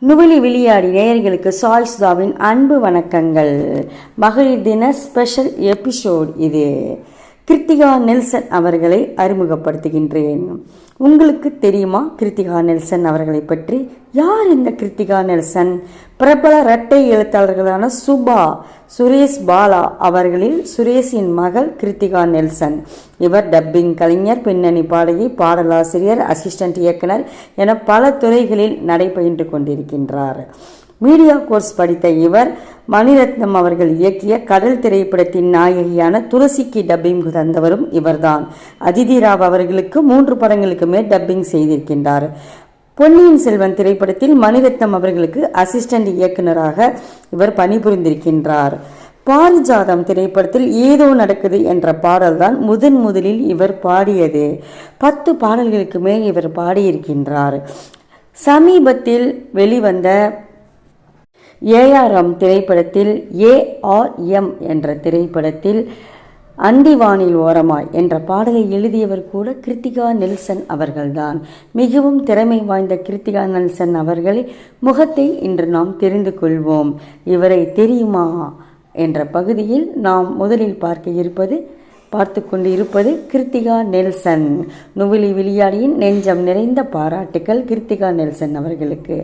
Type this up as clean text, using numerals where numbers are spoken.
நுவலி விளையாடி நேயர்களுக்கு சாய் சுதாவின் அன்பு வணக்கங்கள். மகளிர் தின ஸ்பெஷல் எபிசோட் இது. கிருத்திகா நெல்சன் அவர்களை அறிமுகப்படுத்துகின்றேன். உங்களுக்கு தெரியுமா கிருத்திகா நெல்சன் அவர்களை பற்றி? யார் இந்த கிருத்திகா நெல்சன்? பிரபல இரட்டை எழுத்தாளர்களான சுரேஷ் பாலா அவர்களில் சுரேஷின் மகள் கிருத்திகா நெல்சன். இவர் டப்பிங் கலைஞர், பின்னணி பாடகி, பாடலாசிரியர், அசிஸ்டன்ட் இயக்குனர் என பல துறைகளில் நடைபயின்று கொண்டிருக்கின்றார். மீடியா கோர்ஸ் படித்த இவர் மணிரத்னம் அவர்கள் இயக்கிய கடல் திரைப்படத்தின் நாயகியான துளசிக்கு டப்பிங் தந்தவரும் இவர்தான். அதிதி ராவ் அவர்களுக்கு 3 படங்களுக்கு மேல் டப்பிங் செய்திருக்கின்றார். பொன்னியின் செல்வன் திரைப்படத்தில் மணிரத்னம் அவர்களுக்கு அசிஸ்டன்ட் இயக்குநராக இவர் பணிபுரிந்திருக்கின்றார். பாரிஜாதம் திரைப்படத்தில் ஏதோ நடக்குது என்ற பாடல்தான் முதலில் இவர் பாடியது. 10 பாடல்களுக்கு மேல் இவர் பாடியிருக்கின்றார். சமீபத்தில் வெளிவந்த ஏஆர்எம் திரைப்படத்தில் ஏஆர்எம் என்ற திரைப்படத்தில் அந்திவானில் ஓரமாய் என்ற பாடலை எழுதியவர் கூட கிருத்திகா நெல்சன் அவர்கள்தான். மிகவும் திறமை வாய்ந்த கிருத்திகா நெல்சன் அவர்களின் முகத்தை இன்று நாம் தெரிந்து கொள்வோம். இவரை தெரியுமா என்ற பகுதியில் நாம் முதலில் பார்த்து கொண்டு இருப்பது கிருத்திகா நெல்சன். நுவலி விளையாடியின் நெஞ்சம் நிறைந்த பாராட்டுக்கள் கிருத்திகா நெல்சன் அவர்களுக்கு.